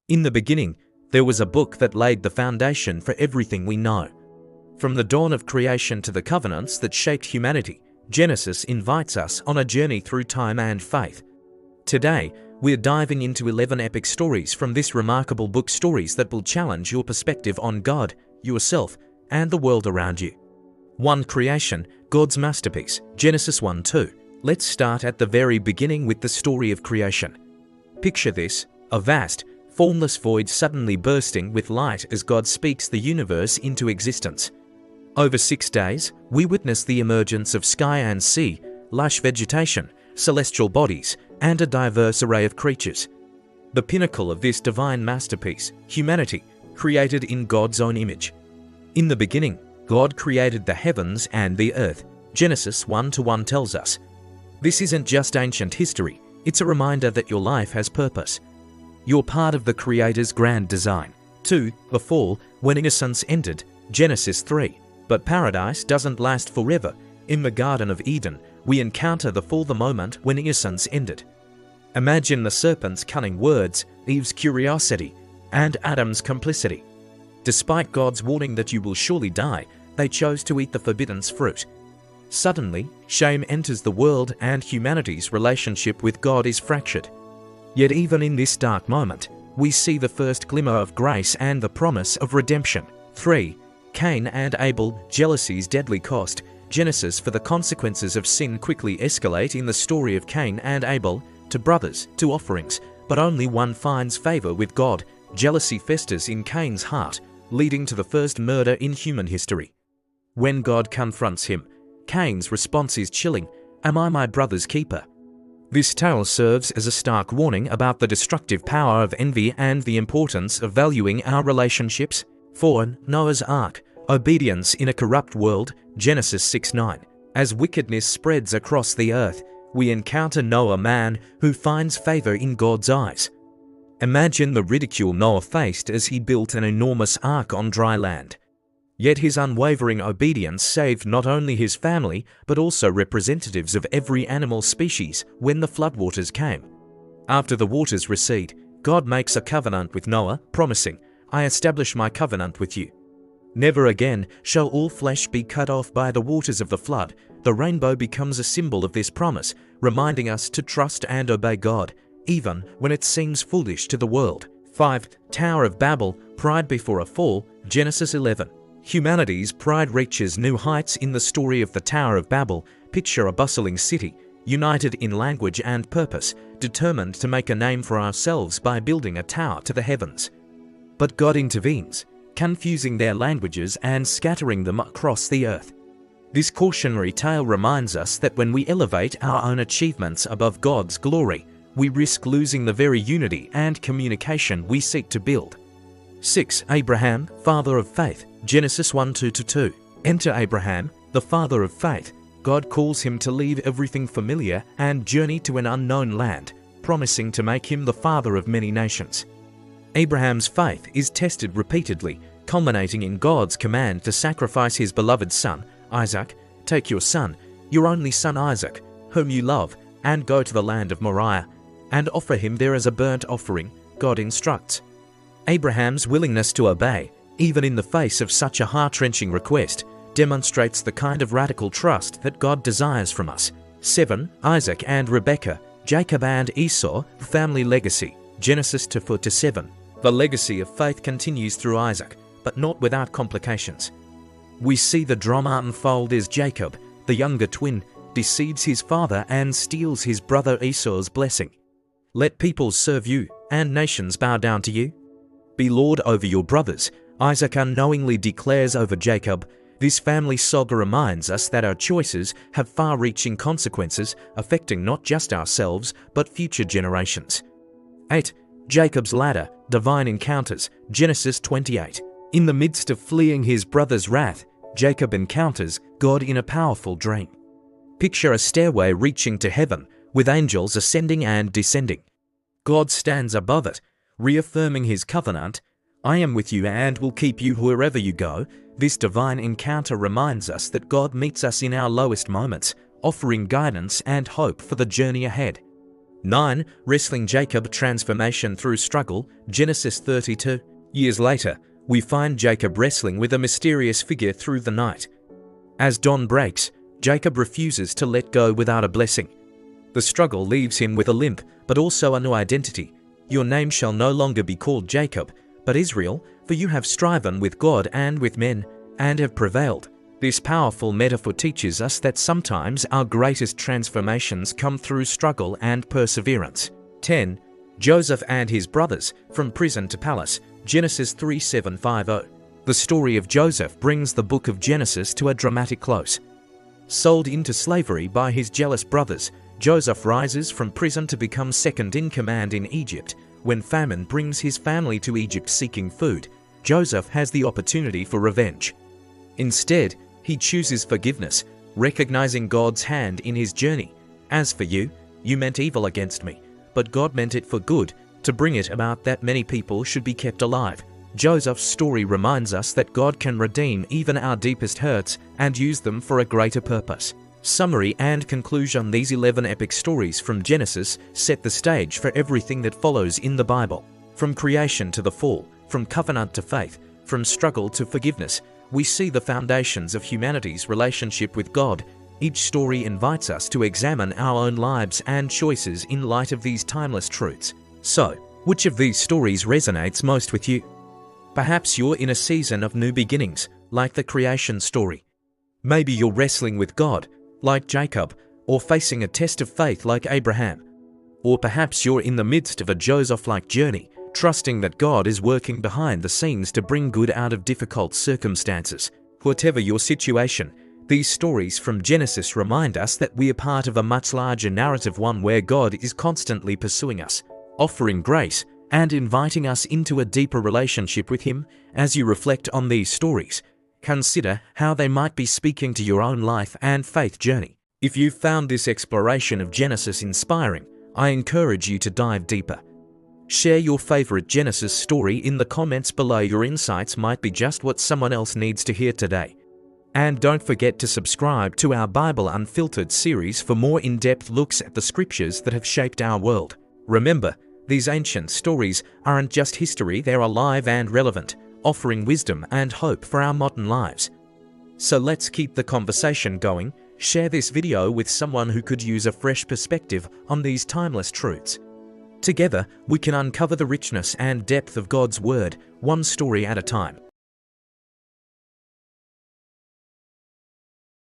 In the beginning, there was a book that laid the foundation for everything we know. From the dawn of creation to the covenants that shaped humanity, Genesis invites us on a journey through time and faith. Today, we're diving into 11 epic stories from this remarkable book, stories that will challenge your perspective on God, yourself, and the world around you. 1. Creation, God's masterpiece, Genesis 1-2. Let's start at the very beginning with the story of creation. Picture this, a vast, formless void suddenly bursting with light as God speaks the universe into existence. Over 6 days, we witness the emergence of sky and sea, lush vegetation, celestial bodies, and a diverse array of creatures. The pinnacle of this divine masterpiece, humanity, created in God's own image. In the beginning, God created the heavens and the earth, Genesis 1-1 tells us. This isn't just ancient history, it's a reminder that your life has purpose. You're part of the Creator's grand design. 2. The fall, when innocence ended, Genesis 3. But paradise doesn't last forever. In the Garden of Eden, we encounter the fall, the moment when innocence ended. Imagine the serpent's cunning words, Eve's curiosity, and Adam's complicity. Despite God's warning that you will surely die, they chose to eat the forbidden fruit. Suddenly, shame enters the world and humanity's relationship with God is fractured. Yet even in this dark moment, we see the first glimmer of grace and the promise of redemption. 3. Cain and Abel, jealousy's deadly cost, Genesis. For the consequences of sin quickly escalate in the story of Cain and Abel, to brothers, to offerings, but only one finds favor with God. Jealousy festers in Cain's heart, leading to the first murder in human history. When God confronts him, Cain's response is chilling, "Am I my brother's keeper?" This tale serves as a stark warning about the destructive power of envy and the importance of valuing our relationships. 4. Noah's Ark, obedience in a corrupt world, Genesis 6-9. As wickedness spreads across the earth, we encounter Noah, a man who finds favor in God's eyes. Imagine the ridicule Noah faced as he built an enormous ark on dry land. Yet his unwavering obedience saved not only his family, but also representatives of every animal species when the floodwaters came. After the waters recede, God makes a covenant with Noah, promising, "I establish my covenant with you. Never again shall all flesh be cut off by the waters of the flood." The rainbow becomes a symbol of this promise, reminding us to trust and obey God, even when it seems foolish to the world. 5. Tower of Babel, pride before a fall, Genesis 11. Humanity's pride reaches new heights in the story of the Tower of Babel. Picture a bustling city, united in language and purpose, determined to make a name for ourselves by building a tower to the heavens. But God intervenes, confusing their languages and scattering them across the earth. This cautionary tale reminds us that when we elevate our own achievements above God's glory, we risk losing the very unity and communication we seek to build. 6. Abraham, father of faith, Genesis 1-2. Enter Abraham, the father of faith. God calls him to leave everything familiar and journey to an unknown land, promising to make him the father of many nations. Abraham's faith is tested repeatedly, culminating in God's command to sacrifice his beloved son, Isaac. Take your son, your only son Isaac, whom you love, and go to the land of Moriah, and offer him there as a burnt offering, God instructs. Abraham's willingness to obey, even in the face of such a heart-wrenching request, demonstrates the kind of radical trust that God desires from us. 7. Isaac and Rebekah, Jacob and Esau, family legacy, Genesis 2-7. The legacy of faith continues through Isaac, but not without complications. We see the drama unfold as Jacob, the younger twin, deceives his father and steals his brother Esau's blessing. "Let peoples serve you, and nations bow down to you. Be lord over your brothers," Isaac unknowingly declares over Jacob. This family saga reminds us that our choices have far-reaching consequences, affecting not just ourselves, but future generations. 8. Jacob's ladder, divine encounters, Genesis 28. In the midst of fleeing his brother's wrath, Jacob encounters God in a powerful dream. Picture a stairway reaching to heaven, with angels ascending and descending. God stands above it, reaffirming his covenant, "I am with you and will keep you wherever you go." This divine encounter reminds us that God meets us in our lowest moments, offering guidance and hope for the journey ahead. 9. Wrestling Jacob, transformation through struggle, Genesis 32. Years later, we find Jacob wrestling with a mysterious figure through the night. As dawn breaks, Jacob refuses to let go without a blessing. The struggle leaves him with a limp, but also a new identity. Your name shall no longer be called Jacob, but Israel, for you have striven with God and with men, and have prevailed. This powerful metaphor teaches us that sometimes our greatest transformations come through struggle and perseverance. 10. Joseph and his brothers, from prison to palace, Genesis 3:7-50. The story of Joseph brings the book of Genesis to a dramatic close. Sold into slavery by his jealous brothers, Joseph rises from prison to become second in command in Egypt. When famine brings his family to Egypt seeking food, Joseph has the opportunity for revenge. Instead, he chooses forgiveness, recognizing God's hand in his journey. As for you, you meant evil against me, but God meant it for good, to bring it about that many people should be kept alive. Joseph's story reminds us that God can redeem even our deepest hurts and use them for a greater purpose. Summary and conclusion: these 11 epic stories from Genesis set the stage for everything that follows in the Bible. From creation to the fall, from covenant to faith, from struggle to forgiveness, we see the foundations of humanity's relationship with God. Each story invites us to examine our own lives and choices in light of these timeless truths. So, which of these stories resonates most with you? Perhaps you're in a season of new beginnings, like the creation story. Maybe you're wrestling with God, like Jacob, or facing a test of faith like Abraham. Or perhaps you're in the midst of a Joseph-like journey, trusting that God is working behind the scenes to bring good out of difficult circumstances. Whatever your situation, these stories from Genesis remind us that we are part of a much larger narrative, one where God is constantly pursuing us, offering grace, and inviting us into a deeper relationship with Him. As you reflect on these stories, consider how they might be speaking to your own life and faith journey. If you found this exploration of Genesis inspiring, I encourage you to dive deeper. Share your favorite Genesis story in the comments below. Your insights might be just what someone else needs to hear today. And don't forget to subscribe to our Bible Unfiltered series for more in-depth looks at the scriptures that have shaped our world. Remember, these ancient stories aren't just history, they're alive and relevant, offering wisdom and hope for our modern lives. So let's keep the conversation going. Share this video with someone who could use a fresh perspective on these timeless truths. Together, we can uncover the richness and depth of God's Word, one story at a time.